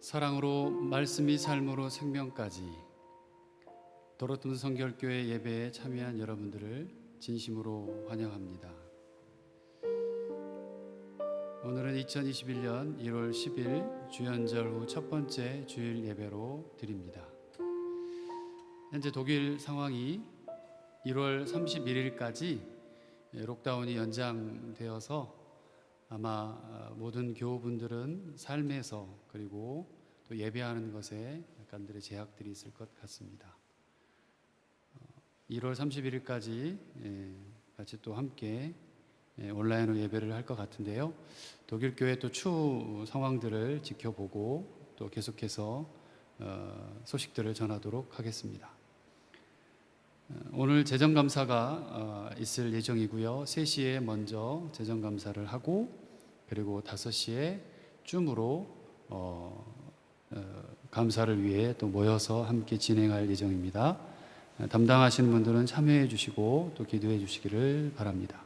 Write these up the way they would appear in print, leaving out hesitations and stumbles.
사랑으로 말씀이 삶으로 생명까지 도로톤 성결교회 예배에 참여한 여러분들을 진심으로 환영합니다. 오늘은 2021년 1월 10일 주연절 후 첫 번째 주일 예배로 드립니다. 현재 독일 상황이 1월 31일까지 록다운이 연장되어서 아마 모든 교우분들은 삶에서 그리고 또 예배하는 것에 약간들의 제약들이 있을 것 같습니다. 1월 31일까지 같이 또 함께 온라인으로 예배를 할 것 같은데요. 독일 교회 또 추후 상황들을 지켜보고 또 계속해서 소식들을 전하도록 하겠습니다. 오늘 재정감사가 있을 예정이고요. 3시에 먼저 재정감사를 하고 그리고 5시에 줌으로 감사를 위해 또 모여서 함께 진행할 예정입니다. 담당하시는 분들은 참여해 주시고 또 기도해 주시기를 바랍니다.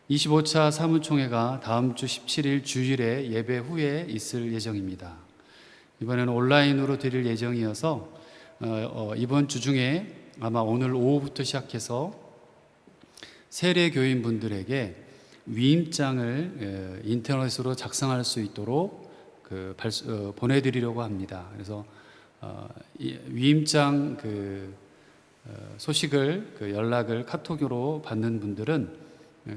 25차 사무총회가 다음 주 17일 주일에 예배 후에 있을 예정입니다. 이번에는 온라인으로 드릴 예정이어서 이번 주 중에 아마 오늘 오후부터 시작해서 세례 교인분들에게 위임장을 인터넷으로 작성할 수 있도록 보내드리려고 합니다. 그래서 위임장 소식을 연락을 카톡으로 받는 분들은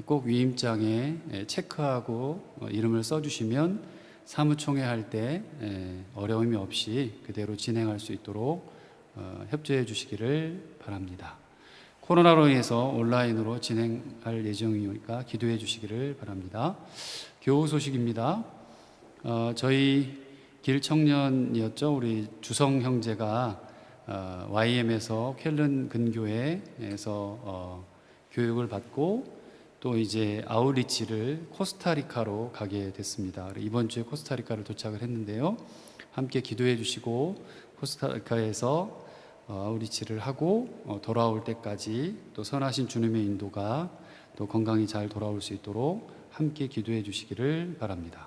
꼭 위임장에 체크하고 이름을 써주시면 사무총회 할 때 어려움이 없이 그대로 진행할 수 있도록 협조해 주시기를 바랍니다. 코로나로 인해서 온라인으로 진행할 예정이니까 기도해 주시기를 바랍니다. 교우 소식입니다. 저희 길청년이었죠. 우리 주성 형제가 YM에서 쾰른 근교회에서 교육을 받고 또 이제 아웃리치를 코스타리카로 가게 됐습니다. 이번 주에 코스타리카를 도착을 했는데요. 함께 기도해 주시고 코스타리카에서 아웃리치를 하고 돌아올 때까지 또 선하신 주님의 인도가 또 건강히 잘 돌아올 수 있도록 함께 기도해 주시기를 바랍니다.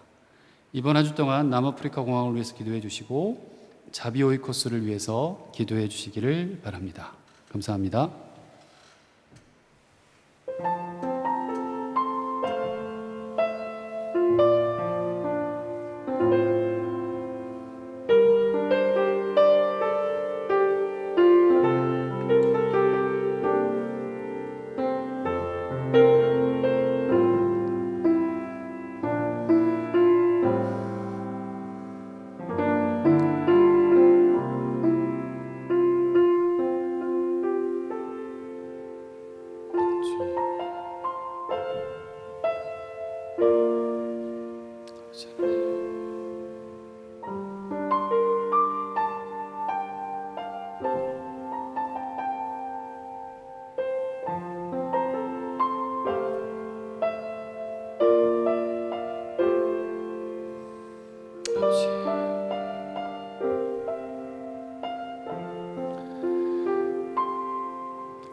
이번 한 주 동안 남아프리카 공항을 위해서 기도해 주시고 자비오이코스를 위해서 기도해 주시기를 바랍니다. 감사합니다.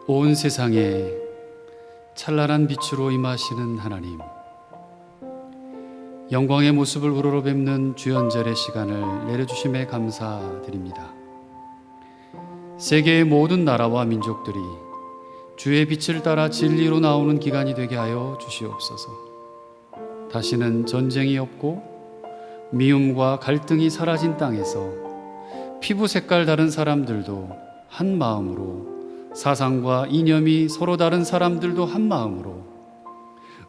온 세상에 찬란한 빛으로 임하시는 하나님, 영광의 모습을 우러러뵙는 주연절의 시간을 내려주심에 감사드립니다. 세계의 모든 나라와 민족들이 주의 빛을 따라 진리로 나오는 기간이 되게 하여 주시옵소서. 다시는 전쟁이 없고 미움과 갈등이 사라진 땅에서 피부 색깔 다른 사람들도 한 마음으로, 사상과 이념이 서로 다른 사람들도 한 마음으로,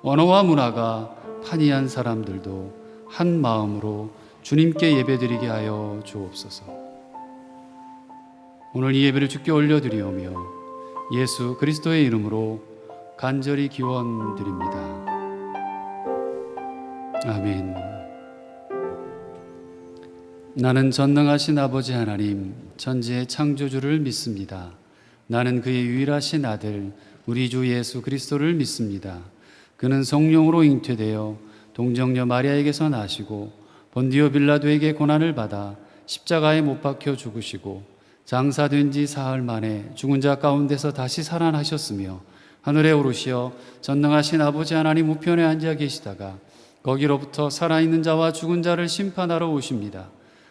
언어와 문화가 판이한 사람들도 한 마음으로 주님께 예배드리게 하여 주옵소서. 오늘 이 예배를 주께 올려드리오며 예수 그리스도의 이름으로 간절히 기원드립니다. 아멘. 나는 전능하신 아버지 하나님, 천지의 창조주를 믿습니다. 나는 그의 유일하신 아들 우리 주 예수 그리스도를 믿습니다. 그는 성령으로 잉태되어 동정녀 마리아에게서 나시고 본디오 빌라도에게 고난을 받아 십자가에 못 박혀 죽으시고 장사된 지 사흘 만에 죽은 자 가운데서 다시 살아나셨으며 하늘에 오르시어 전능하신 아버지 하나님 우편에 앉아 계시다가 거기로부터 살아있는 자와 죽은 자를 심판하러 오십니다.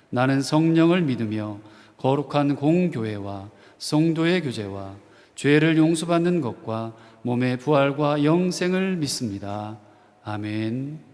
나는 성령을 믿으며 거룩한 공교회와 성도의 교제와 죄를 용서받는 것과 몸의 부활과 영생을 믿습니다. 아멘.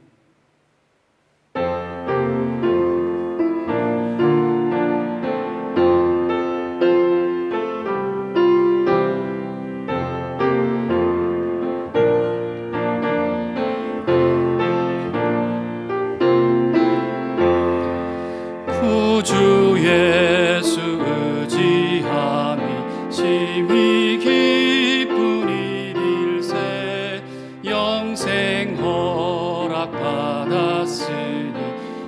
구주 예수 의지함이 심히 기쁜 일일세 영생 허락받았으니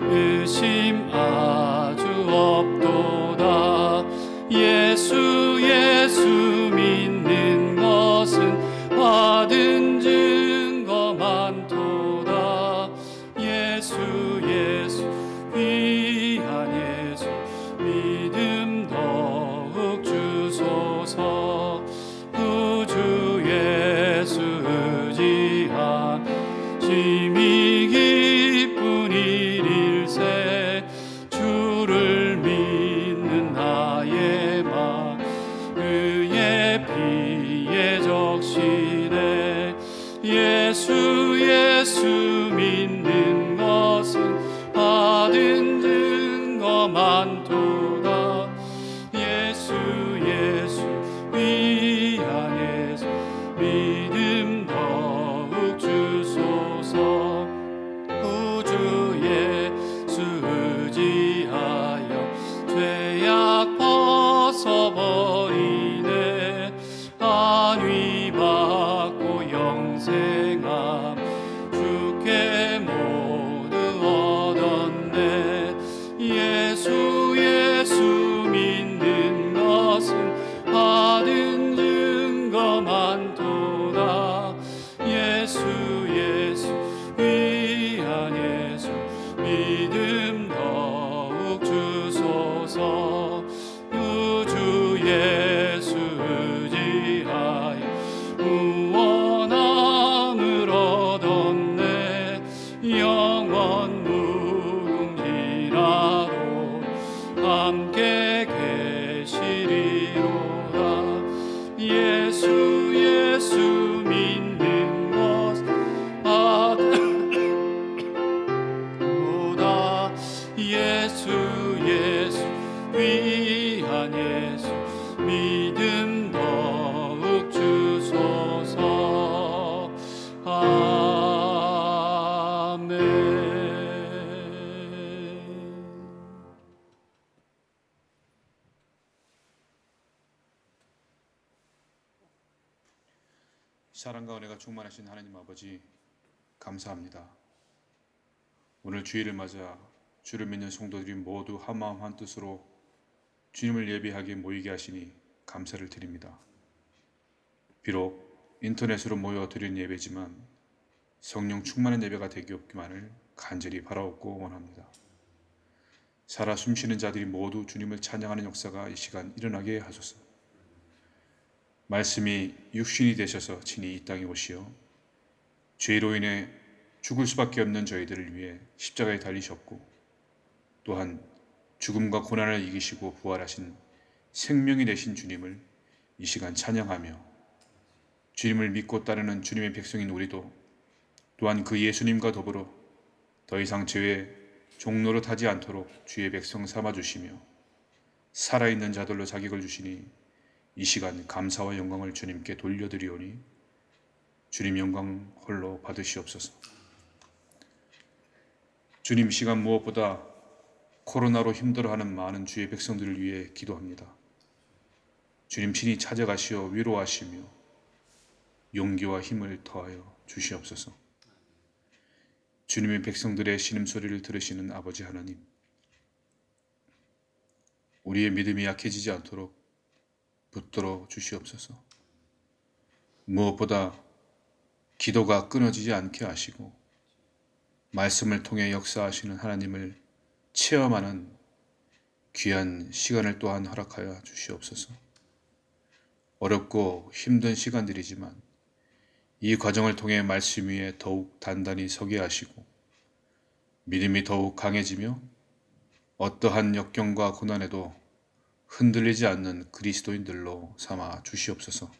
의심 아주 없도다. 예수 믿는 것은 받은 증거 많도다. 예수 귀한 예수 믿음 더욱 주소서. 구주 예수 의지한 심히 기쁜 일일세 주를 믿는 나의 마 그의 피에 적시네. 예수 믿는 것은 받은 증거 많도다. 예수 귀한 예수 믿음 더욱 주소서. 구주 예수 의지하여 죄악 벗어버리네. 안위 받고 영생함 주께 모두 얻었네. 예수 믿는 것은 받은 증거 많도다. 예수 귀한 예수 믿음 더욱 주소서. 구주 예수 의지하여 구원함을 얻었네. 영원 무궁지라도 함께 계시리로다. 예수 믿는 것 받도다. 예수 귀한 예수 믿음 더욱 주소서. 아멘. 사랑과 은혜가 충만하신 하나님 아버지, 감사합니다. 오늘 주일을 맞아 주를 믿는 성도들이 모두 한마음 한뜻으로 주님을 예배하게 모이게 하시니 감사를 드립니다. 비록 인터넷으로 모여 드리는 예배지만 성령 충만한 예배가 되기 없기만을 간절히 바라옵고 원합니다. 살아 숨쉬는 자들이 모두 주님을 찬양하는 역사가 이 시간 일어나게 하소서. 말씀이 육신이 되셔서 친히 이 땅에 오시어 죄로 인해 죽을 수밖에 없는 저희들을 위해 십자가에 달리셨고, 또한 죽음과 고난을 이기시고 부활하신 생명이 되신 주님을 이 시간 찬양하며, 주님을 믿고 따르는 주님의 백성인 우리도 또한 그 예수님과 더불어 더 이상 죄의 종로로 타지 않도록 주의 백성 삼아주시며 살아있는 자들로 자격을 주시니 이 시간 감사와 영광을 주님께 돌려드리오니 주님 영광 홀로 받으시옵소서. 주님, 시간 무엇보다 코로나로 힘들어하는 많은 주의 백성들을 위해 기도합니다. 주님 친히 찾아가시어 위로하시며 용기와 힘을 더하여 주시옵소서. 주님의 백성들의 신음소리를 들으시는 아버지 하나님, 우리의 믿음이 약해지지 않도록 붙들어 주시옵소서. 무엇보다 기도가 끊어지지 않게 하시고 말씀을 통해 역사하시는 하나님을 체험하는 귀한 시간을 또한 허락하여 주시옵소서. 어렵고 힘든 시간들이지만 이 과정을 통해 말씀 위에 더욱 단단히 서게 하시고 믿음이 더욱 강해지며 어떠한 역경과 고난에도 흔들리지 않는 그리스도인들로 삼아 주시옵소서.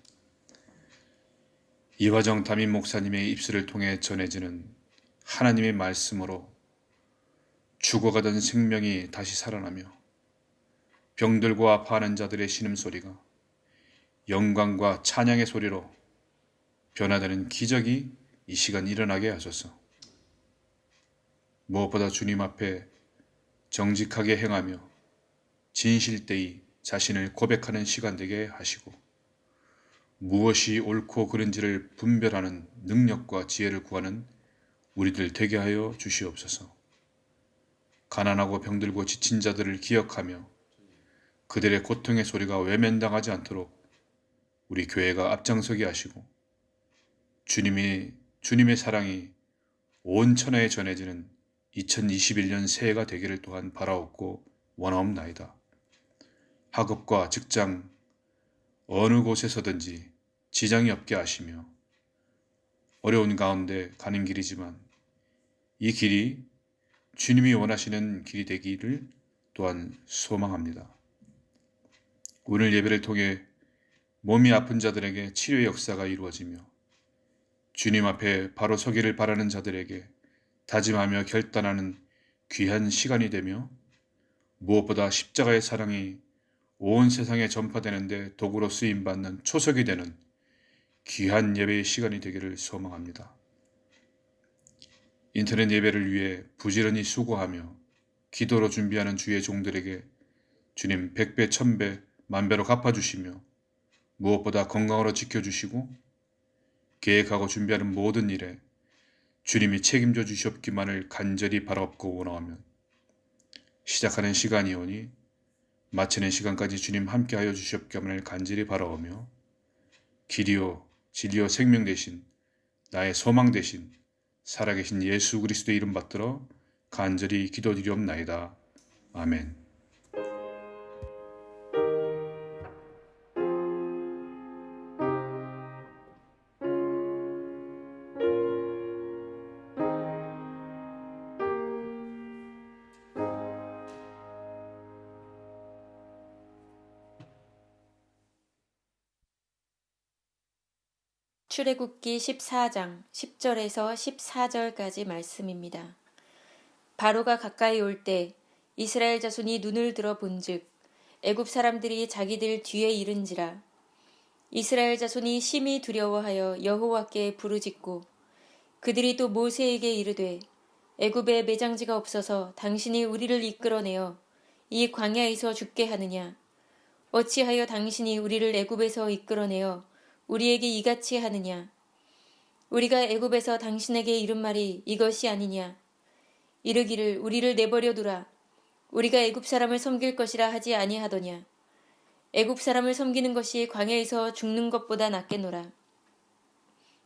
이화정 담임 목사님의 입술을 통해 전해지는 하나님의 말씀으로 죽어가던 생명이 다시 살아나며 병들고 아파하는 자들의 신음소리가 영광과 찬양의 소리로 변화되는 기적이 이 시간 일어나게 하소서. 무엇보다 주님 앞에 정직하게 행하며 진실되이 자신을 고백하는 시간 되게 하시고 무엇이 옳고 그른지를 분별하는 능력과 지혜를 구하는 우리들 되게 하여 주시옵소서. 가난하고 병들고 지친 자들을 기억하며 그들의 고통의 소리가 외면당하지 않도록 우리 교회가 앞장서게 하시고 주님의 사랑이 온 천하에 전해지는 2021년 새해가 되기를 또한 바라옵고 원하옵나이다. 학업과 직장 어느 곳에서든지 지장이 없게 하시며 어려운 가운데 가는 길이지만 이 길이 주님이 원하시는 길이 되기를 또한 소망합니다. 오늘 예배를 통해 몸이 아픈 자들에게 치료의 역사가 이루어지며 주님 앞에 바로 서기를 바라는 자들에게 다짐하며 결단하는 귀한 시간이 되며 무엇보다 십자가의 사랑이 온 세상에 전파되는데 도구로 쓰임받는 초석이 되는 귀한 예배의 시간이 되기를 소망합니다. 인터넷 예배를 위해 부지런히 수고하며 기도로 준비하는 주의 종들에게 주님 100배, 1000배, 만배로 갚아주시며 무엇보다 건강으로 지켜주시고 계획하고 준비하는 모든 일에 주님이 책임져 주시옵기만을 간절히 바라옵고 원하오며 시작하는 시간이 오니 마치는 시간까지 주님 함께하여 주시옵기만을 간절히 바라오며 길이요 진리요 생명 되신 나의 소망 되신 살아계신 예수 그리스도의 이름 받들어 간절히 기도드리옵나이다. 아멘. 출애굽기 14장 10절에서 14절까지 말씀입니다. 바로가 가까이 올 때 이스라엘 자손이 눈을 들어 본즉 애굽 사람들이 자기들 뒤에 이른지라. 이스라엘 자손이 심히 두려워하여 여호와께 부르짖고 그들이 또 모세에게 이르되 애굽에 매장지가 없어서 당신이 우리를 이끌어내어 이 광야에서 죽게 하느냐. 어찌하여 당신이 우리를 애굽에서 이끌어내어 우리에게 이같이 하느냐. 우리가 애굽에서 당신에게 이른 말이 이것이 아니냐. 이르기를 우리를 내버려 두라. 우리가 애굽 사람을 섬길 것이라 하지 아니하더냐. 애굽 사람을 섬기는 것이 광야에서 죽는 것보다 낫겠노라.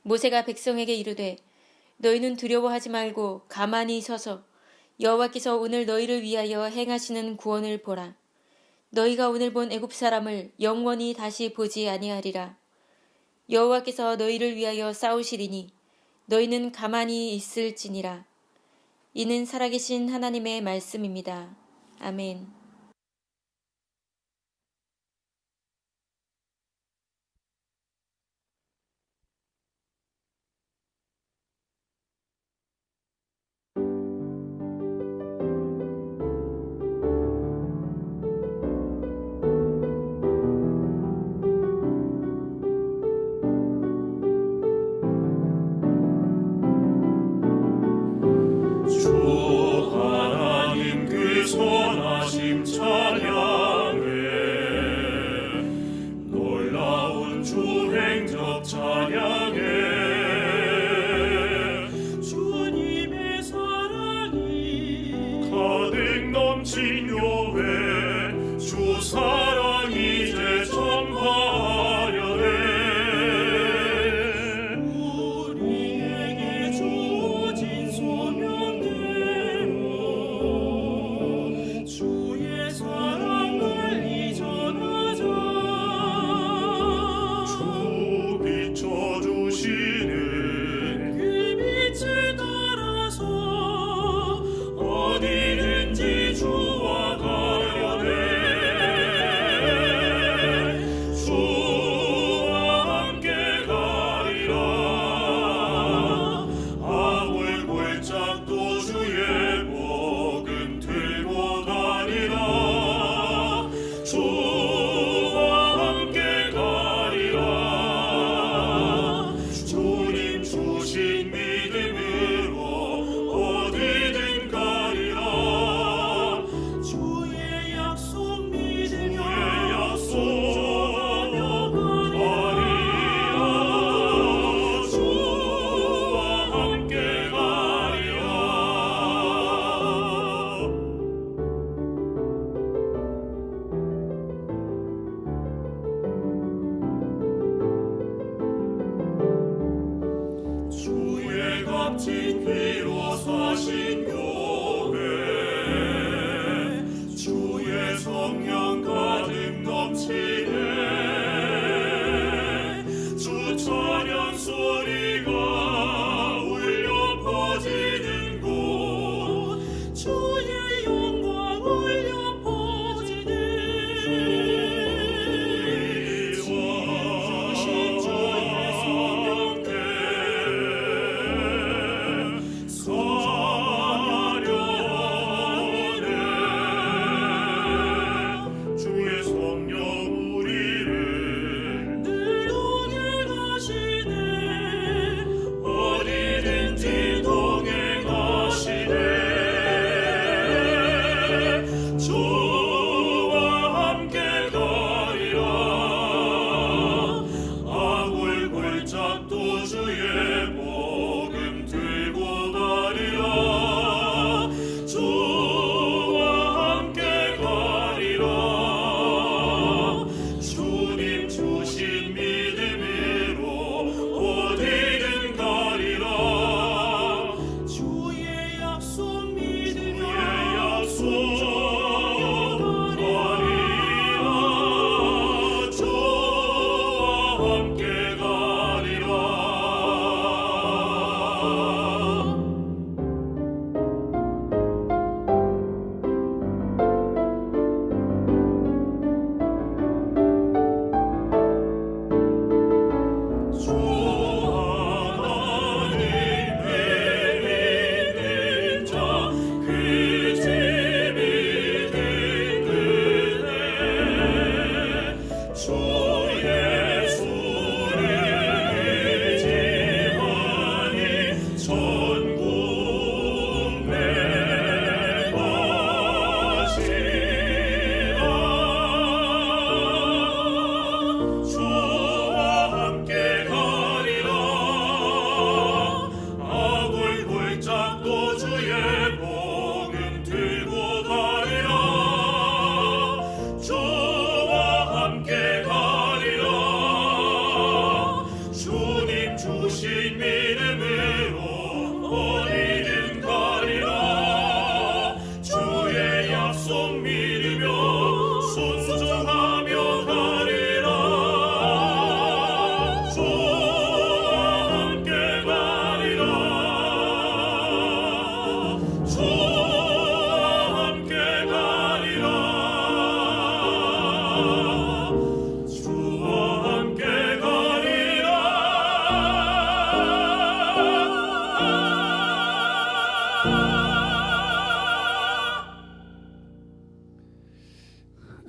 모세가 백성에게 이르되 너희는 두려워하지 말고 가만히 서서 여호와께서 오늘 너희를 위하여 행하시는 구원을 보라. 너희가 오늘 본 애굽 사람을 영원히 다시 보지 아니하리라. 여호와께서 너희를 위하여 싸우시리니 너희는 가만히 있을지니라. 이는 살아계신 하나님의 말씀입니다. 아멘. 주 하나님 그 선하심 찬양해 놀라운 주 행적 찬양해 주님의 사랑이 가득 넘친 교회 주 사랑 이제 전파하려 해 우리에게 주어진 소명대로 주의 사랑 널리 전하자. 주 비춰주시는 그 빛을 따라서 어디든지 주와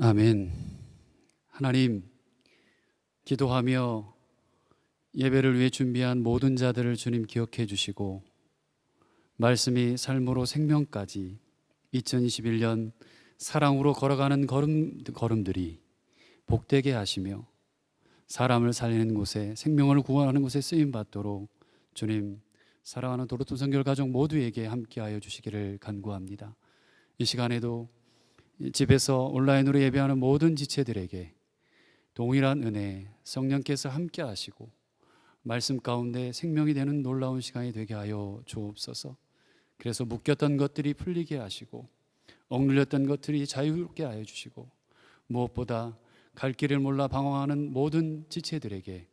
아멘. 하나님, 기도하며 예배를 위해 준비한 모든 자들을 주님 기억해 주시고 말씀이 삶으로 생명까지 2021년 사랑으로 걸어가는 걸음들이 복되게 하시며 사람을 살리는 곳에, 생명을 구원하는 곳에 쓰임받도록 주님, 사랑하는 도로톤 선교회 가족 모두에게 함께하여 주시기를 간구합니다. 이 시간에도 집에서 온라인으로 예배하는 모든 지체들에게 동일한 은혜, 성령께서 함께 하시고 말씀 가운데 생명이 되는 놀라운 시간이 되게 하여 주옵소서. 그래서 묶였던 것들이 풀리게 하시고 억눌렸던 것들이 자유롭게 하여 주시고 무엇보다 갈 길을 몰라 방황하는 모든 지체들에게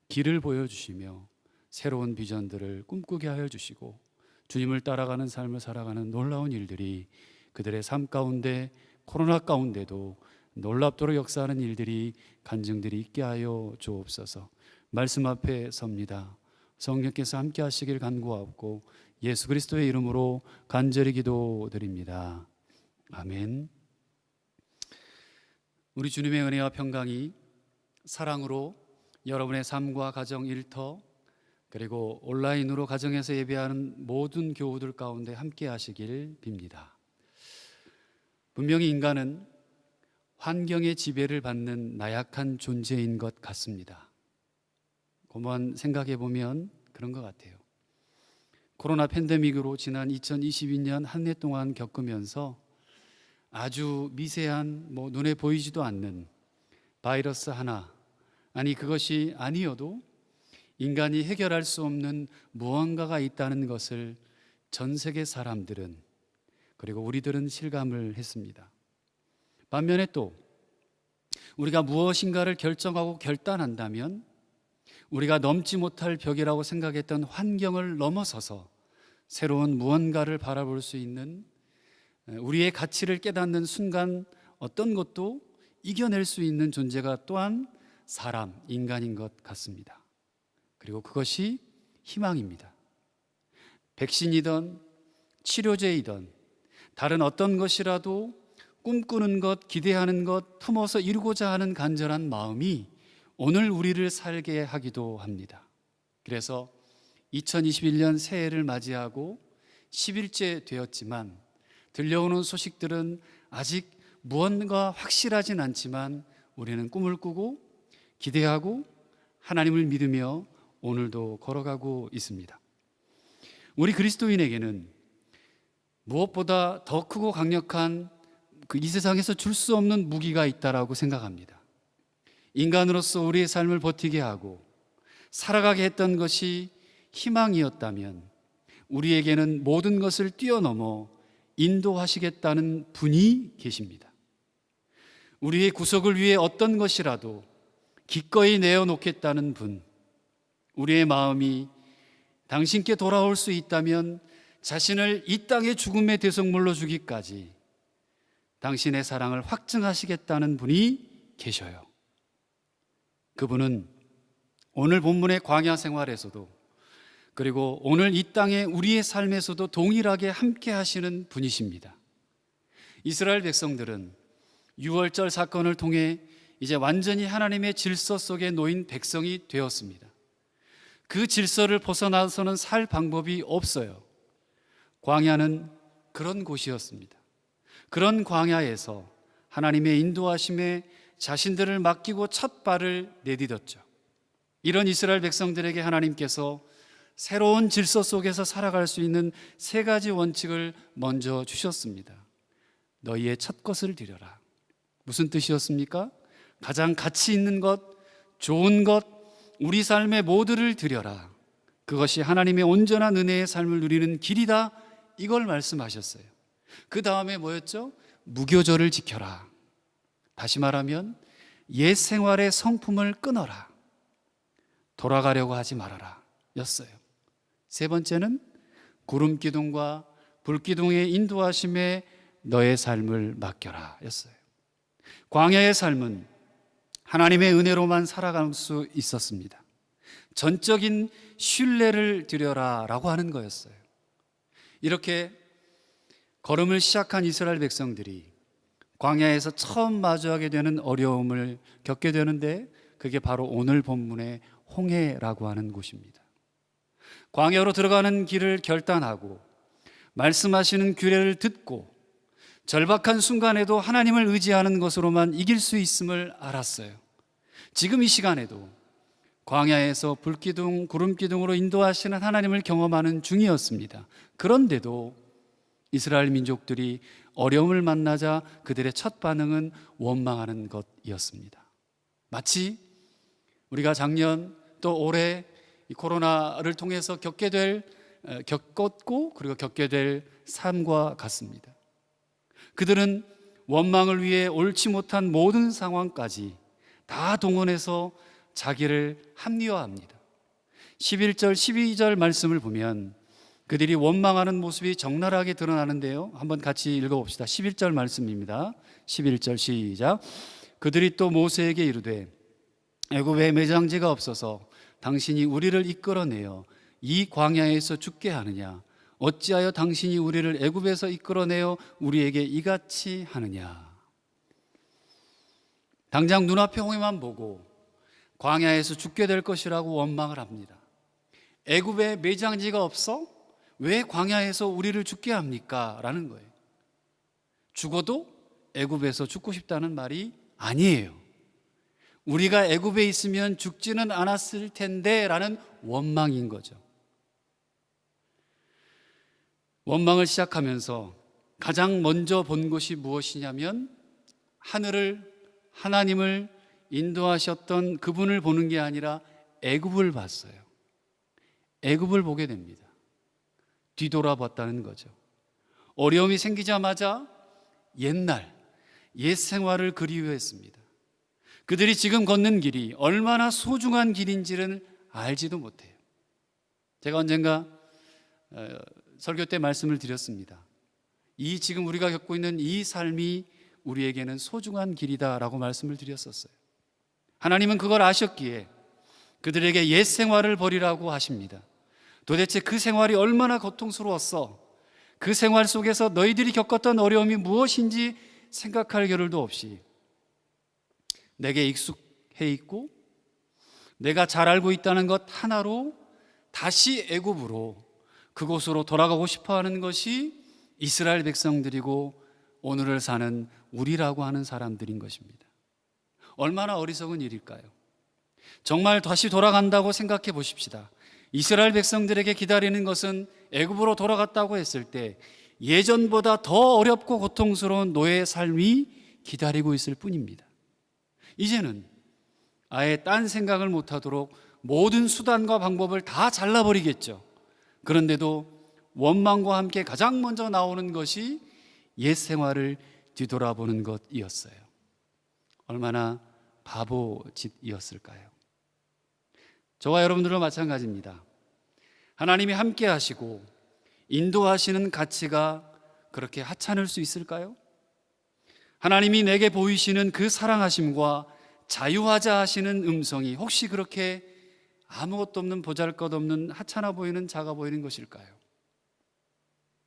길을 보여주시며 새로운 비전들을 꿈꾸게 하여 주시고 주님을 따라가는 삶을 살아가는 놀라운 일들이 그들의 삶 가운데, 코로나 가운데도 놀랍도록 역사하는 일들이, 간증들이 있게 하여 주옵소서. 말씀 앞에 섭니다. 성령께서 함께 하시길 간구하옵고 예수 그리스도의 이름으로 간절히 기도드립니다. 아멘. 우리 주님의 은혜와 평강이 사랑으로 여러분의 삶과 가정 일터, 그리고 온라인으로 가정에서 예배하는 모든 교우들 가운데 함께 하시길 빕니다. 분명히 인간은 환경의 지배를 받는 나약한 존재인 것 같습니다. 고만 생각해 보면 그런 것 같아요. 코로나 팬데믹으로 지난 2022년 한 해 동안 겪으면서 아주 미세한, 눈에 보이지도 않는 바이러스 하나, 아니 그것이 아니어도 인간이 해결할 수 없는 무언가가 있다는 것을 전 세계 사람들은, 그리고 우리들은 실감을 했습니다. 반면에 또 우리가 무엇인가를 결정하고 결단한다면 우리가 넘지 못할 벽이라고 생각했던 환경을 넘어서서 새로운 무언가를 바라볼 수 있는, 우리의 가치를 깨닫는 순간 어떤 것도 이겨낼 수 있는 존재가 또한 사람, 인간인 것 같습니다. 그리고 그것이 희망입니다. 백신이든 치료제이든 다른 어떤 것이라도 꿈꾸는 것, 기대하는 것, 품어서 이루고자 하는 간절한 마음이 오늘 우리를 살게 하기도 합니다. 그래서 2021년 새해를 맞이하고 10일째 되었지만 들려오는 소식들은 아직 무언가 확실하진 않지만 우리는 꿈을 꾸고 기대하고 하나님을 믿으며 오늘도 걸어가고 있습니다. 우리 그리스도인에게는 무엇보다 더 크고 강력한 이 세상에서 줄 수 없는 무기가 있다라고 생각합니다. 인간으로서 우리의 삶을 버티게 하고 살아가게 했던 것이 희망이었다면 우리에게는 모든 것을 뛰어넘어 인도하시겠다는 분이 계십니다. 우리의 구속을 위해 어떤 것이라도 기꺼이 내어놓겠다는 분, 우리의 마음이 당신께 돌아올 수 있다면 자신을 이 땅의 죽음의 대속물로 주기까지 당신의 사랑을 확증하시겠다는 분이 계셔요. 그분은 오늘 본문의 광야 생활에서도, 그리고 오늘 이 땅의 우리의 삶에서도 동일하게 함께 하시는 분이십니다. 이스라엘 백성들은 유월절 사건을 통해 이제 완전히 하나님의 질서 속에 놓인 백성이 되었습니다. 그 질서를 벗어나서는 살 방법이 없어요. 광야는 그런 곳이었습니다. 그런 광야에서 하나님의 인도하심에 자신들을 맡기고 첫 발을 내디뎠죠. 이런 이스라엘 백성들에게 하나님께서 새로운 질서 속에서 살아갈 수 있는 세 가지 원칙을 먼저 주셨습니다. 너희의 첫 것을 드려라. 무슨 뜻이었습니까? 가장 가치 있는 것, 좋은 것, 우리 삶의 모두를 드려라. 그것이 하나님의 온전한 은혜의 삶을 누리는 길이다. 이걸 말씀하셨어요. 그 다음에 뭐였죠? 무교절을 지켜라. 다시 말하면 옛 생활의 성품을 끊어라. 돌아가려고 하지 말아라 였어요. 세 번째는 구름 기둥과 불 기둥의 인도하심에 너의 삶을 맡겨라 였어요. 광야의 삶은 하나님의 은혜로만 살아갈 수 있었습니다. 전적인 신뢰를 드려라 라고 하는 거였어요. 이렇게 걸음을 시작한 이스라엘 백성들이 광야에서 처음 마주하게 되는 어려움을 겪게 되는데 그게 바로 오늘 본문의 홍해라고 하는 곳입니다. 광야로 들어가는 길을 결단하고 말씀하시는 규례를 듣고 절박한 순간에도 하나님을 의지하는 것으로만 이길 수 있음을 알았어요. 지금 이 시간에도 광야에서 불기둥, 구름기둥으로 인도하시는 하나님을 경험하는 중이었습니다. 그런데도 이스라엘 민족들이 어려움을 만나자 그들의 첫 반응은 원망하는 것이었습니다. 마치 우리가 작년 또 올해 이 코로나를 통해서 겪었고 그리고 겪게 될 삶과 같습니다. 그들은 원망을 위해 옳지 못한 모든 상황까지 다 동원해서 자기를 합리화합니다. 11절, 12절 말씀을 보면 그들이 원망하는 모습이 적나라하게 드러나는데요. 한번 같이 읽어봅시다. 11절 말씀입니다. 11절 시작. 그들이 또 모세에게 이르되 애굽에 매장지가 없어서 당신이 우리를 이끌어내어 이 광야에서 죽게 하느냐? 어찌하여 당신이 우리를 애굽에서 이끌어내어 우리에게 이같이 하느냐? 당장 눈앞에 홍해만 보고 광야에서 죽게 될 것이라고 원망을 합니다. 애굽에 매장지가 없어? 왜 광야에서 우리를 죽게 합니까? 라는 거예요. 죽어도 애굽에서 죽고 싶다는 말이 아니에요. 우리가 애굽에 있으면 죽지는 않았을 텐데 라는 원망인 거죠. 원망을 시작하면서 가장 먼저 본 것이 무엇이냐면 하나님을 인도하셨던 그분을 보는 게 아니라 애굽을 봤어요. 애굽을 보게 됩니다. 뒤돌아봤다는 거죠. 어려움이 생기자마자 옛 생활을 그리워했습니다. 그들이 지금 걷는 길이 얼마나 소중한 길인지를 알지도 못해요. 제가 언젠가 설교 때 말씀을 드렸습니다. 지금 우리가 겪고 있는 이 삶이 우리에게는 소중한 길이다라고 말씀을 드렸었어요. 하나님은 그걸 아셨기에 그들에게 옛 생활을 버리라고 하십니다. 도대체 그 생활이 얼마나 고통스러웠어? 그 생활 속에서 너희들이 겪었던 어려움이 무엇인지 생각할 겨를도 없이 내게 익숙해 있고 내가 잘 알고 있다는 것 하나로 다시 애굽으로 그곳으로 돌아가고 싶어하는 것이 이스라엘 백성들이고 오늘을 사는 우리라고 하는 사람들인 것입니다. 얼마나 어리석은 일일까요? 정말 다시 돌아간다고 생각해 보십시다. 이스라엘 백성들에게 기다리는 것은 애굽으로 돌아갔다고 했을 때 예전보다 더 어렵고 고통스러운 노예의 삶이 기다리고 있을 뿐입니다. 이제는 아예 딴 생각을 못하도록 모든 수단과 방법을 다 잘라버리겠죠. 그런데도 원망과 함께 가장 먼저 나오는 것이 옛 생활을 뒤돌아보는 것이었어요. 얼마나 바보짓이었을까요? 저와 여러분들도 마찬가지입니다. 하나님이 함께 하시고 인도하시는 가치가 그렇게 하찮을 수 있을까요? 하나님이 내게 보이시는 그 사랑하심과 자유하자 하시는 음성이 혹시 그렇게 아무것도 없는 보잘것없는 하찮아 보이는 작아 보이는 것일까요?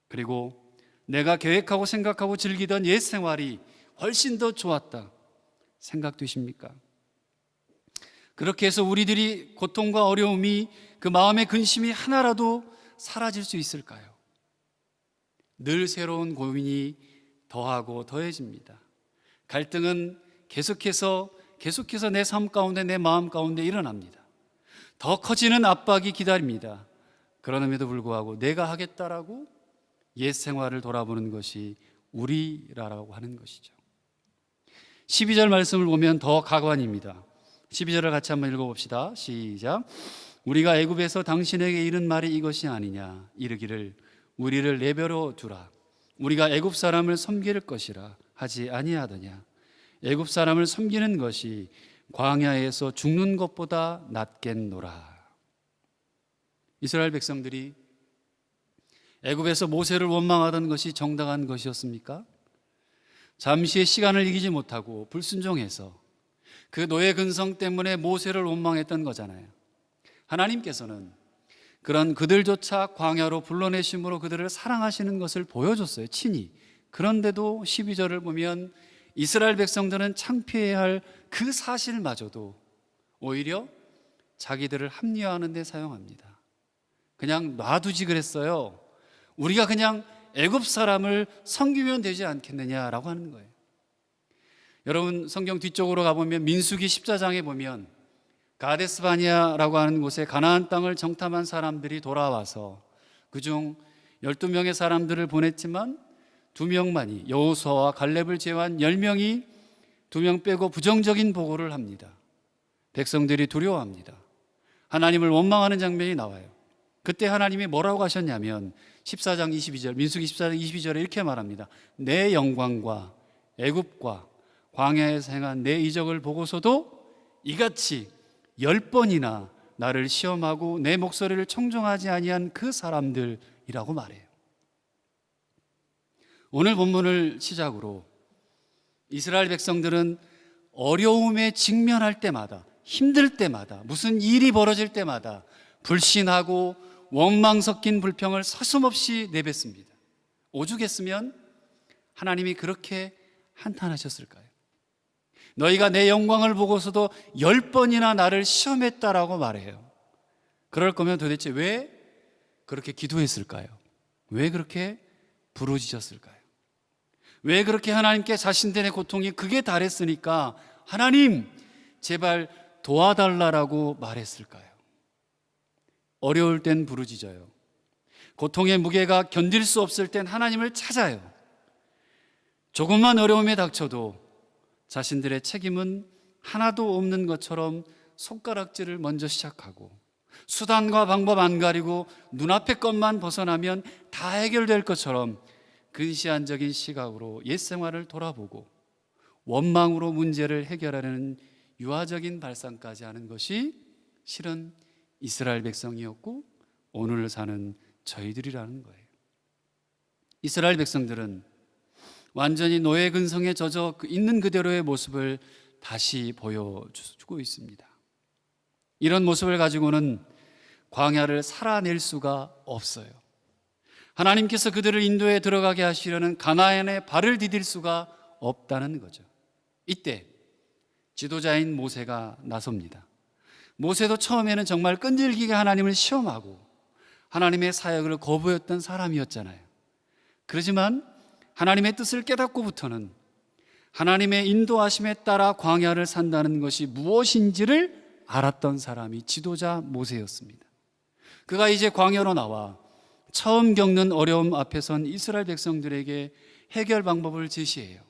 그리고 내가 계획하고 생각하고 즐기던 옛 생활이 훨씬 더 좋았다 생각되십니까? 그렇게 해서 우리들이 고통과 어려움이 그 마음의 근심이 하나라도 사라질 수 있을까요? 늘 새로운 고민이 더하고 더해집니다. 갈등은 계속해서 내 삶 가운데 내 마음 가운데 일어납니다. 더 커지는 압박이 기다립니다. 그럼에도 불구하고 내가 하겠다라고 옛 생활을 돌아보는 것이 우리라고 하는 것이죠. 12절 말씀을 보면 더 가관입니다. 12절을 같이 한번 읽어봅시다. 시작. 우리가 애굽에서 당신에게 이른 말이 이것이 아니냐. 이르기를 우리를 내버려 두라. 우리가 애굽 사람을 섬길 것이라 하지 아니하더냐. 애굽 사람을 섬기는 것이 광야에서 죽는 것보다 낫겠노라. 이스라엘 백성들이 애굽에서 모세를 원망하던 것이 정당한 것이었습니까? 잠시의 시간을 이기지 못하고 불순종해서 그 노예 근성 때문에 모세를 원망했던 거잖아요. 하나님께서는 그런 그들조차 광야로 불러내심으로 그들을 사랑하시는 것을 보여줬어요, 친히. 그런데도 12절을 보면 이스라엘 백성들은 창피해야 할 그 사실마저도 오히려 자기들을 합리화하는 데 사용합니다. 그냥 놔두지 그랬어요. 우리가 그냥 애굽 사람을 섬기면 되지 않겠느냐라고 하는 거예요. 여러분 성경 뒤쪽으로 가보면 민수기 14장에 보면 가데스 바니아라고 하는 곳에 가나안 땅을 정탐한 사람들이 돌아와서 그중 12명의 사람들을 보냈지만 2명만이, 여호수아와 갈렙을 제외한 10명이 2명 빼고 부정적인 보고를 합니다. 백성들이 두려워합니다. 하나님을 원망하는 장면이 나와요. 그때 하나님이 뭐라고 하셨냐면 14장 22절, 민수기 14장 22절에 이렇게 말합니다. 내 영광과 애굽과 광야에서 행한 내 이적을 보고서도 이같이 10번이나 나를 시험하고 내 목소리를 청종하지 아니한 그 사람들이라고 말해요. 오늘 본문을 시작으로 이스라엘 백성들은 어려움에 직면할 때마다, 힘들 때마다, 무슨 일이 벌어질 때마다 불신하고 원망 섞인 불평을 서슴없이 내뱉습니다. 오죽했으면 하나님이 그렇게 한탄하셨을까요? 너희가 내 영광을 보고서도 10번이나 나를 시험했다라고 말해요. 그럴 거면 도대체 왜 그렇게 기도했을까요? 왜 그렇게 부르짖었을까요? 왜 그렇게 하나님께 자신들의 고통이 극에 달했으니까 하나님 제발 도와달라라고 말했을까요? 어려울 땐 부르짖어요. 고통의 무게가 견딜 수 없을 땐 하나님을 찾아요. 조금만 어려움에 닥쳐도 자신들의 책임은 하나도 없는 것처럼 손가락질을 먼저 시작하고 수단과 방법 안 가리고 눈앞의 것만 벗어나면 다 해결될 것처럼 근시안적인 시각으로 옛 생활을 돌아보고 원망으로 문제를 해결하려는 유아적인 발상까지 하는 것이 실은 이스라엘 백성이었고 오늘 사는 저희들이라는 거예요. 이스라엘 백성들은 완전히 노예 근성에 젖어 있는 그대로의 모습을 다시 보여주고 있습니다. 이런 모습을 가지고는 광야를 살아낼 수가 없어요. 하나님께서 그들을 인도에 들어가게 하시려는 가나안에 발을 디딜 수가 없다는 거죠. 이때 지도자인 모세가 나섭니다. 모세도 처음에는 정말 끈질기게 하나님을 시험하고 하나님의 사역을 거부했던 사람이었잖아요. 그렇지만 하나님의 뜻을 깨닫고부터는 하나님의 인도하심에 따라 광야를 산다는 것이 무엇인지를 알았던 사람이 지도자 모세였습니다. 그가 이제 광야로 나와 처음 겪는 어려움 앞에 선 이스라엘 백성들에게 해결 방법을 제시해요.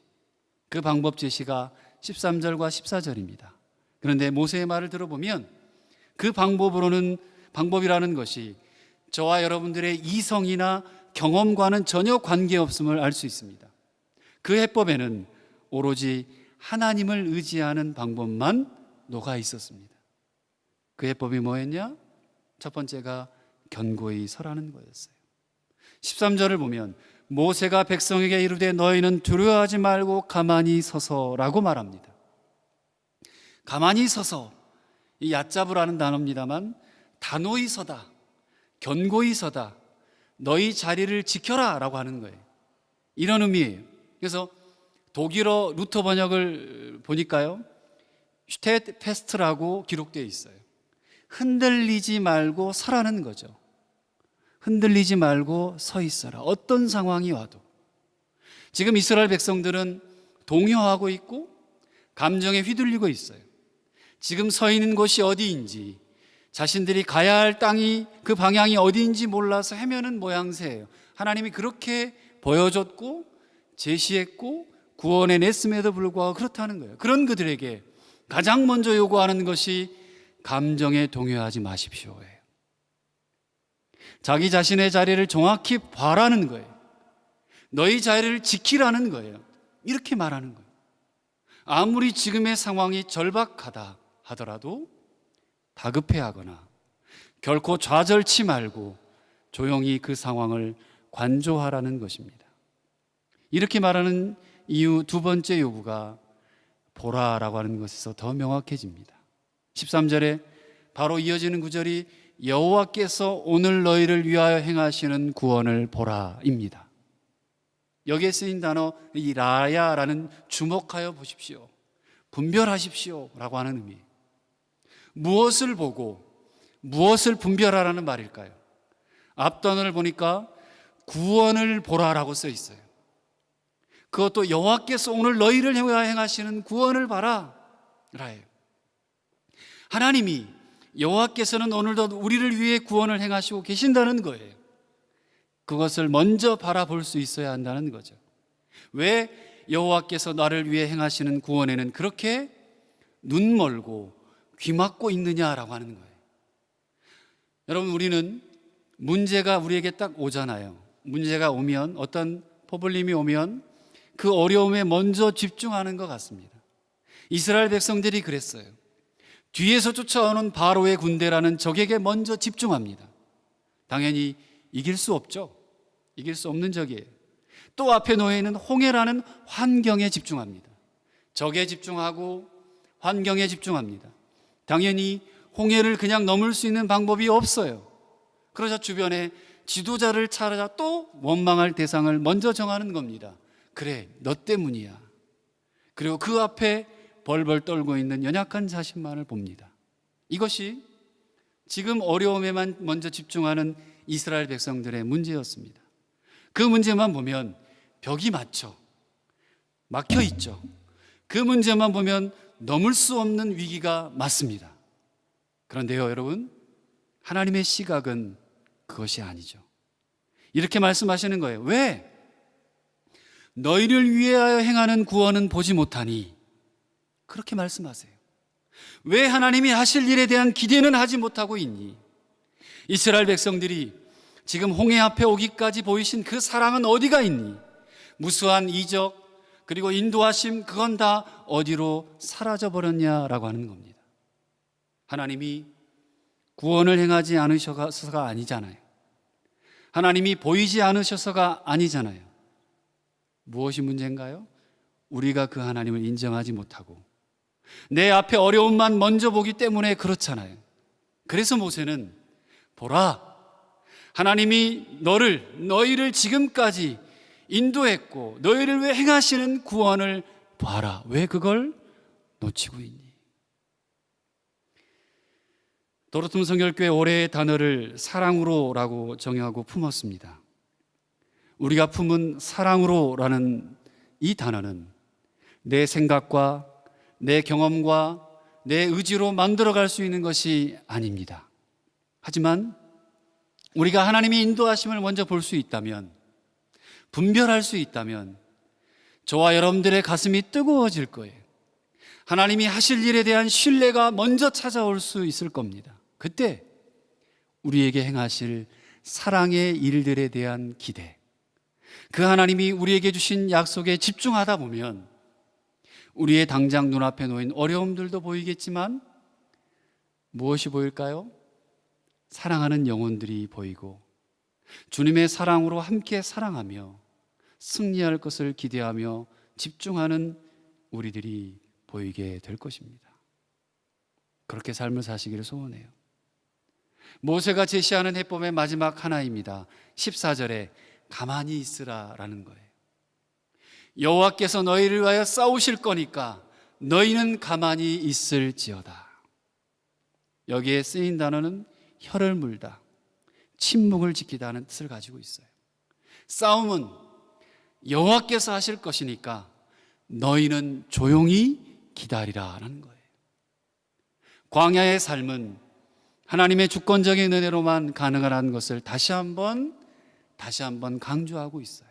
그 방법 제시가 13절과 14절입니다. 그런데 모세의 말을 들어보면 그 방법이라는 것이 저와 여러분들의 이성이나 경험과는 전혀 관계없음을 알 수 있습니다. 그 해법에는 오로지 하나님을 의지하는 방법만 녹아 있었습니다. 그 해법이 뭐였냐? 첫 번째가 견고히 서라는 거였어요. 13절을 보면 모세가 백성에게 이르되 너희는 두려워하지 말고 가만히 서서라고 말합니다. 가만히 서서, 이 얕잡으라는 단어입니다만 단호히 서다, 견고히 서다, 너희 자리를 지켜라 라고 하는 거예요. 이런 의미예요. 그래서 독일어 루터 번역을 보니까요, 슈테트 페스트라고 기록되어 있어요. 흔들리지 말고 서라는 거죠. 흔들리지 말고 서 있어라. 어떤 상황이 와도. 지금 이스라엘 백성들은 동요하고 있고 감정에 휘둘리고 있어요. 지금 서 있는 곳이 어디인지, 자신들이 가야 할 땅이, 그 방향이 어디인지 몰라서 헤매는 모양새예요. 하나님이 그렇게 보여줬고 제시했고 구원해 냈음에도 불구하고 그렇다는 거예요. 그런 그들에게 가장 먼저 요구하는 것이 감정에 동요하지 마십시오예요. 자기 자신의 자리를 정확히 봐라는 거예요. 너희 자리를 지키라는 거예요. 이렇게 말하는 거예요. 아무리 지금의 상황이 절박하다 하더라도 다급해하거나 결코 좌절치 말고 조용히 그 상황을 관조하라는 것입니다. 이렇게 말하는 이유 두 번째 요구가 보라라고 하는 것에서 더 명확해집니다. 13절에 바로 이어지는 구절이 여호와께서 오늘 너희를 위하여 행하시는 구원을 보라입니다. 여기에 쓰인 단어 이 라야라는 주목하여 보십시오, 분별하십시오 라고 하는 의미. 무엇을 보고 무엇을 분별하라는 말일까요? 앞단어를 보니까 구원을 보라라고 써 있어요. 그것도 여호와께서 오늘 너희를 행하시는 구원을 봐라 라예요. 하나님이, 여호와께서는 오늘도 우리를 위해 구원을 행하시고 계신다는 거예요. 그것을 먼저 바라볼 수 있어야 한다는 거죠. 왜 여호와께서 나를 위해 행하시는 구원에는 그렇게 눈 멀고 귀 막고 있느냐라고 하는 거예요. 여러분, 우리는 문제가 우리에게 딱 오잖아요. 문제가 오면, 어떤 포블림이 오면 그 어려움에 먼저 집중하는 것 같습니다. 이스라엘 백성들이 그랬어요. 뒤에서 쫓아오는 바로의 군대라는 적에게 먼저 집중합니다. 당연히 이길 수 없죠. 이길 수 없는 적이에요. 또 앞에 놓여 있는 홍해라는 환경에 집중합니다. 적에 집중하고 환경에 집중합니다. 당연히 홍해를 그냥 넘을 수 있는 방법이 없어요. 그러자 주변에 지도자를 찾아 또 원망할 대상을 먼저 정하는 겁니다. 그래, 너 때문이야. 그리고 그 앞에 벌벌 떨고 있는 연약한 자신만을 봅니다. 이것이 지금 어려움에만 먼저 집중하는 이스라엘 백성들의 문제였습니다. 그 문제만 보면 벽이 막혀 있죠. 그 문제만 보면 넘을 수 없는 위기가 맞습니다. 그런데요, 여러분, 하나님의 시각은 그것이 아니죠. 이렇게 말씀하시는 거예요. 왜? 너희를 위하여 행하는 구원은 보지 못하니, 그렇게 말씀하세요. 왜 하나님이 하실 일에 대한 기대는 하지 못하고 있니? 이스라엘 백성들이 지금 홍해 앞에 오기까지 보이신 그 사랑은 어디가 있니? 무수한 이적 그리고 인도하심, 그건 다 어디로 사라져버렸냐라고 하는 겁니다. 하나님이 구원을 행하지 않으셔서가 아니잖아요. 하나님이 보이지 않으셔서가 아니잖아요. 무엇이 문제인가요? 우리가 그 하나님을 인정하지 못하고 내 앞에 어려움만 먼저 보기 때문에 그렇잖아요. 그래서 모세는 보라, 하나님이 너희를 지금까지 인도했고 너희를 위해 행하시는 구원을 봐라. 왜 그걸 놓치고 있니? 도르트문 성결교회 올해의 단어를 사랑으로라고 정의하고 품었습니다. 우리가 품은 사랑으로라는 이 단어는 내 생각과 내 경험과 내 의지로 만들어갈 수 있는 것이 아닙니다. 하지만 우리가 하나님의 인도하심을 먼저 볼 수 있다면, 분별할 수 있다면 저와 여러분들의 가슴이 뜨거워질 거예요. 하나님이 하실 일에 대한 신뢰가 먼저 찾아올 수 있을 겁니다. 그때 우리에게 행하실 사랑의 일들에 대한 기대, 그 하나님이 우리에게 주신 약속에 집중하다 보면 우리의 당장 눈앞에 놓인 어려움들도 보이겠지만 무엇이 보일까요? 사랑하는 영혼들이 보이고 주님의 사랑으로 함께 사랑하며 승리할 것을 기대하며 집중하는 우리들이 보이게 될 것입니다. 그렇게 삶을 사시기를 소원해요. 모세가 제시하는 해법의 마지막 하나입니다. 14절에 가만히 있으라라는 거예요. 여호와께서 너희를 위하여 싸우실 거니까 너희는 가만히 있을지어다. 여기에 쓰인 단어는 혀를 물다, 침묵을 지키다는 뜻을 가지고 있어요. 싸움은 여호와께서 하실 것이니까 너희는 조용히 기다리라라는 거예요. 광야의 삶은 하나님의 주권적인 은혜로만 가능한 것을 다시 한번 강조하고 있어요.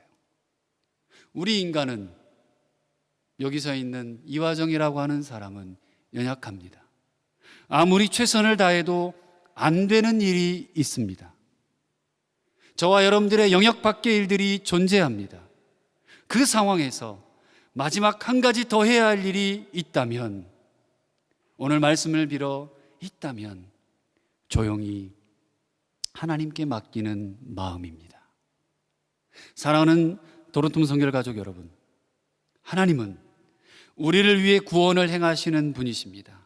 우리 인간은, 여기서 있는 이화정이라고 하는 사람은 연약합니다. 아무리 최선을 다해도 안 되는 일이 있습니다. 저와 여러분들의 영역 밖의 일들이 존재합니다. 그 상황에서 마지막 한 가지 더 해야 할 일이 있다면, 오늘 말씀을 빌어 있다면 조용히 하나님께 맡기는 마음입니다. 사랑하는 도르트문 성결 가족 여러분, 하나님은 우리를 위해 구원을 행하시는 분이십니다.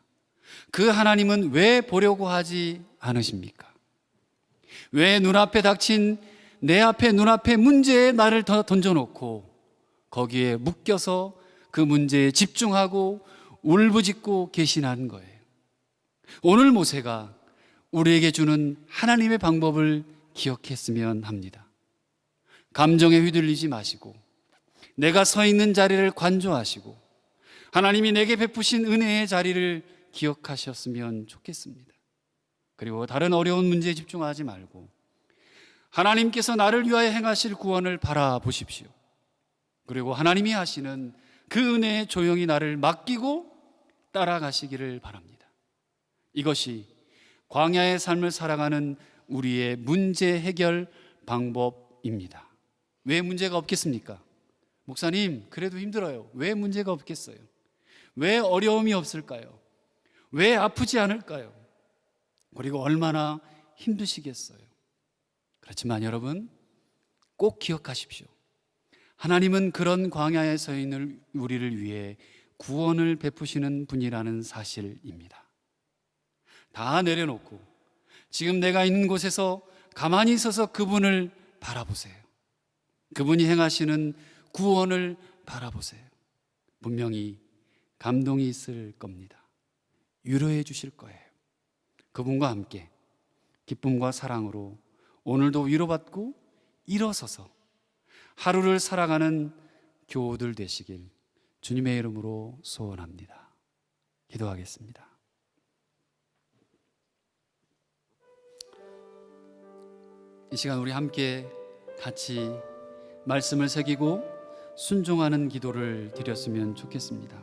그 하나님은 왜 보려고 하지 않으십니까? 왜 눈앞에 닥친 내 앞에 눈앞에 문제에 나를 던져놓고 거기에 묶여서 그 문제에 집중하고 울부짖고 계시는 거예요. 오늘 모세가 우리에게 주는 하나님의 방법을 기억했으면 합니다. 감정에 휘둘리지 마시고 내가 서 있는 자리를 관조하시고 하나님이 내게 베푸신 은혜의 자리를 기억하셨으면 좋겠습니다. 그리고 다른 어려운 문제에 집중하지 말고 하나님께서 나를 위하여 행하실 구원을 바라보십시오. 그리고 하나님이 하시는 그 은혜에 조용히 나를 맡기고 따라가시기를 바랍니다. 이것이 광야의 삶을 살아가는 우리의 문제 해결 방법입니다. 왜 문제가 없겠습니까? 목사님, 그래도 힘들어요. 왜 문제가 없겠어요? 왜 어려움이 없을까요? 왜 아프지 않을까요? 그리고 얼마나 힘드시겠어요? 그렇지만 여러분, 꼭 기억하십시오. 하나님은 그런 광야에 서 있는 우리를 위해 구원을 베푸시는 분이라는 사실입니다. 다 내려놓고 지금 내가 있는 곳에서 가만히 서서 그분을 바라보세요. 그분이 행하시는 구원을 바라보세요. 분명히 감동이 있을 겁니다. 위로해 주실 거예요. 그분과 함께 기쁨과 사랑으로 오늘도 위로받고 일어서서 하루를 살아가는 교우들 되시길 주님의 이름으로 소원합니다. 기도하겠습니다. 이 시간 우리 함께 같이 말씀을 새기고 순종하는 기도를 드렸으면 좋겠습니다.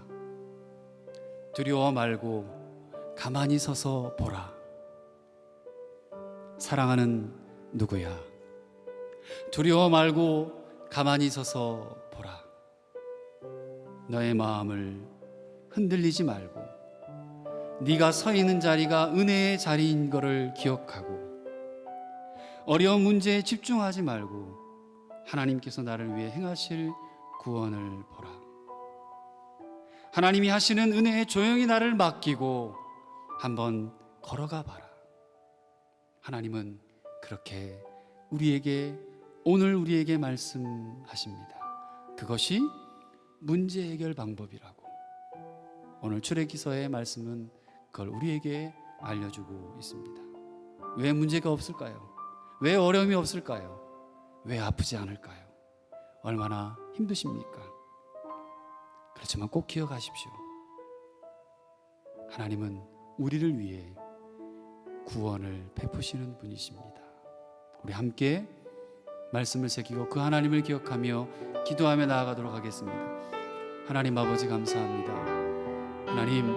두려워 말고 가만히 서서 보라. 사랑하는 누구야? 두려워 말고 가만히 서서 보라. 너의 마음을 흔들리지 말고 네가 서 있는 자리가 은혜의 자리인 것을 기억하고 어려운 문제에 집중하지 말고 하나님께서 나를 위해 행하실 구원을 보라. 하나님이 하시는 은혜에 조용히 나를 맡기고 한번 걸어가 봐라. 하나님은 그렇게 오늘 우리에게 말씀하십니다. 그것이 문제 해결 방법이라고. 오늘 출애기서의 말씀은 그걸 우리에게 알려주고 있습니다. 왜 문제가 없을까요? 왜 어려움이 없을까요? 왜 아프지 않을까요? 얼마나 힘드십니까? 그렇지만 꼭 기억하십시오. 하나님은 우리를 위해 구원을 베푸시는 분이십니다. 우리 함께 말씀을 새기고 그 하나님을 기억하며 기도하며 나아가도록 하겠습니다. 하나님 아버지 감사합니다. 하나님,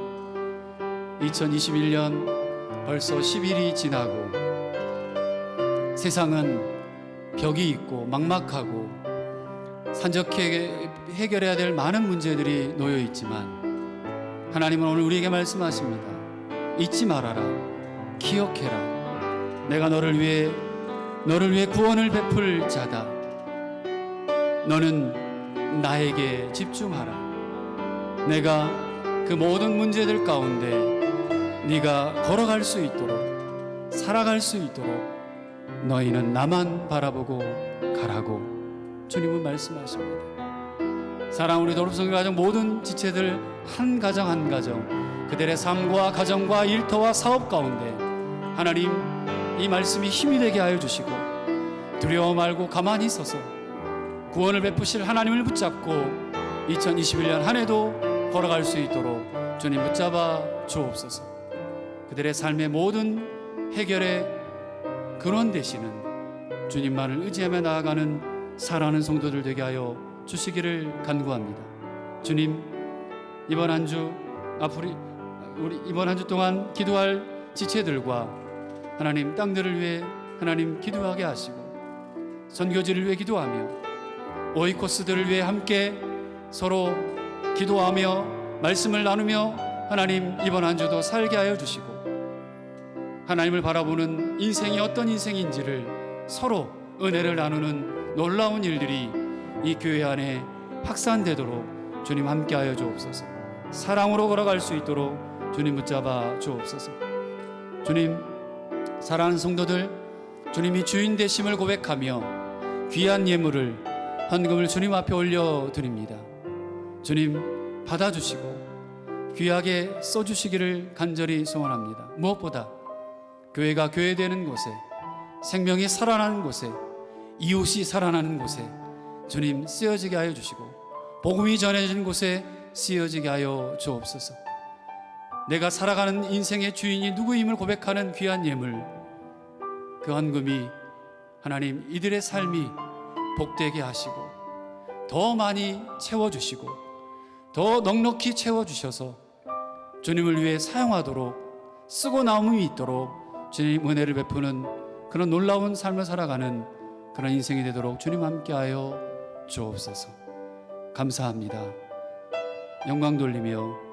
2021년 벌써 10일이 지나고 세상은 벽이 있고 막막하고 산적해 해결해야 될 많은 문제들이 놓여 있지만 하나님은 오늘 우리에게 말씀하십니다. 잊지 말아라. 기억해라. 내가 너를 위해 구원을 베풀 자다. 너는 나에게 집중하라. 내가 그 모든 문제들 가운데 네가 걸어갈 수 있도록 살아갈 수 있도록 너희는 나만 바라보고 가라고 주님은 말씀하십니다. 사랑 우리 도립성교 가정 모든 지체들 한 가정 한 가정 그들의 삶과 가정과 일터와 사업 가운데 하나님 이 말씀이 힘이 되게 하여 주시고 두려워 말고 가만히 서서 구원을 베푸실 하나님을 붙잡고 2021년 한 해도 걸어갈 수 있도록 주님 붙잡아 주옵소서. 그들의 삶의 모든 해결의 근원 되시는 주님만을 의지하며 나아가는 사랑하는 성도들 되게 하여 주시기를 간구합니다. 주님, 이번 한 주 동안 기도할 지체들과 하나님 땅들을 위해 하나님 기도하게 하시고 선교지를 위해 기도하며 오이코스들을 위해 함께 서로 기도하며 말씀을 나누며 하나님 이번 한 주도 살게 하여 주시고 하나님을 바라보는 인생이 어떤 인생인지를 서로 은혜를 나누는 놀라운 일들이 이 교회 안에 확산되도록 주님 함께하여 주옵소서. 사랑으로 걸어갈 수 있도록 주님 붙잡아 주옵소서. 주님, 사랑하는 성도들, 주님이 주인 되심을 고백하며 귀한 예물을 헌금을 주님 앞에 올려드립니다. 주님 받아주시고 귀하게 써주시기를 간절히 소원합니다. 무엇보다 교회가 교회되는 곳에, 생명이 살아나는 곳에, 이웃이 살아나는 곳에 주님 쓰여지게 하여 주시고 복음이 전해지는 곳에 쓰여지게 하여 주옵소서. 내가 살아가는 인생의 주인이 누구임을 고백하는 귀한 예물, 그 헌금이 하나님 이들의 삶이 복되게 하시고 더 많이 채워주시고 더 넉넉히 채워주셔서 주님을 위해 사용하도록, 쓰고 남음이 있도록 주님 은혜를 베푸는 그런 놀라운 삶을 살아가는 그런 인생이 되도록 주님 함께하여 주옵소서. 감사합니다. 영광 돌리며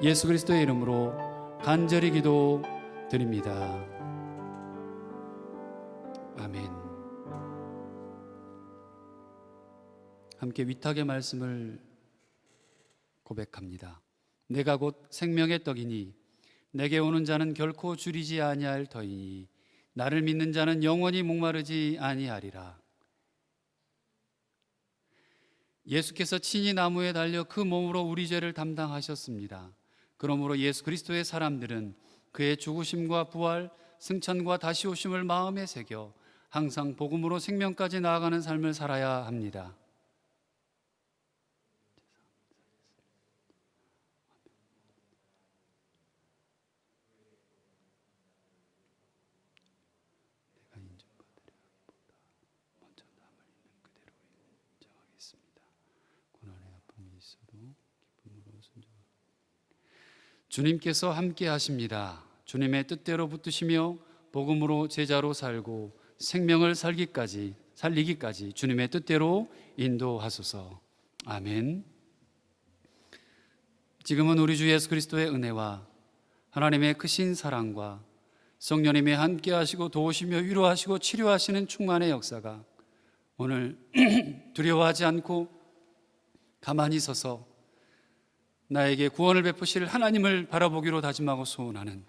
예수 그리스도의 이름으로 간절히 기도드립니다. 아멘. 함께 위탁의 말씀을 고백합니다. 내가 곧 생명의 떡이니 내게 오는 자는 결코 줄이지 아니할 터이니 나를 믿는 자는 영원히 목마르지 아니하리라. 예수께서 친히 나무에 달려 그 몸으로 우리 죄를 담당하셨습니다. 그러므로 예수 그리스도의 사람들은 그의 죽으심과 부활, 승천과 다시 오심을 마음에 새겨 항상 복음으로 생명까지 나아가는 삶을 살아야 합니다. 주님께서 함께 하십니다. 주님의 뜻대로 붙드시며 복음으로 제자로 살고 생명을 살리기까지 주님의 뜻대로 인도하소서. 아멘. 지금은 우리 주 예수 그리스도의 은혜와 하나님의 크신 사랑과 성령님이 함께 하시고 도우시며 위로하시고 치료하시는 충만의 역사가 오늘 두려워하지 않고 가만히 서서 나에게 구원을 베푸실 하나님을 바라보기로 다짐하고 소원하는,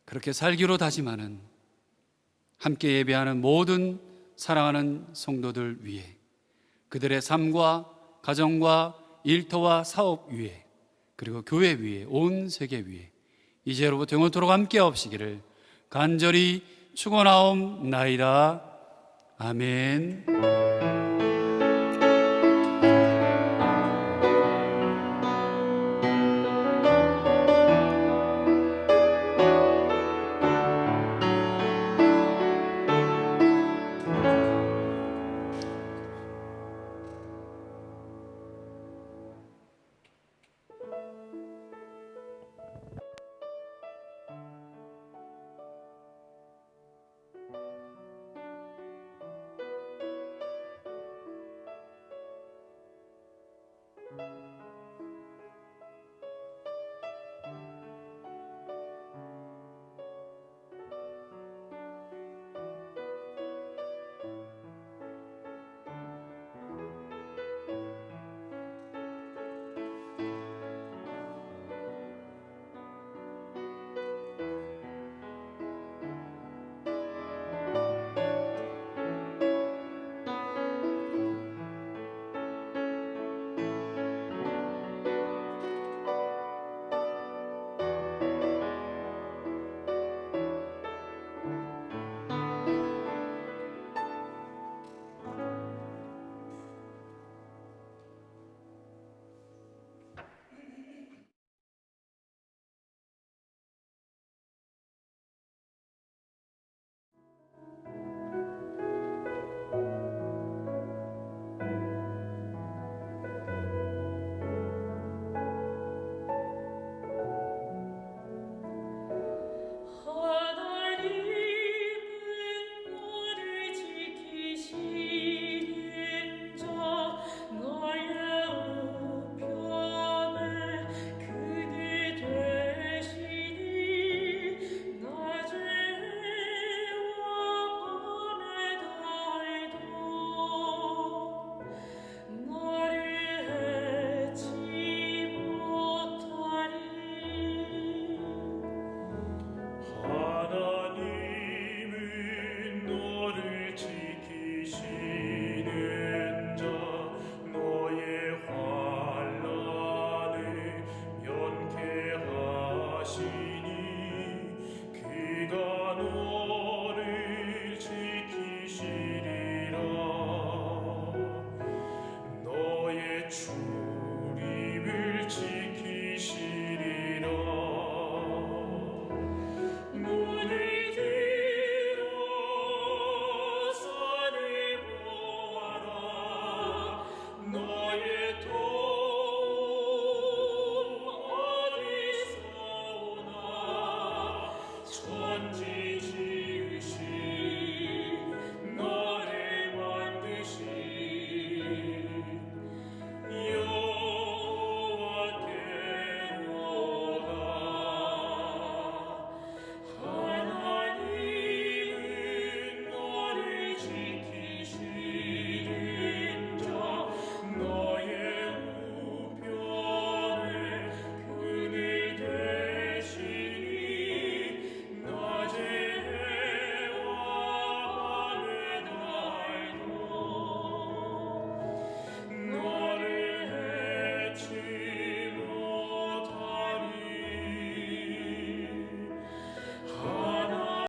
그렇게 살기로 다짐하는, 함께 예배하는 모든 사랑하는 성도들 위해, 그들의 삶과 가정과 일터와 사업 위에, 그리고 교회 위에, 온 세계 위에 이제로부터 영원토록 함께 하옵시기를 간절히 축원하옵나이다. 아멘.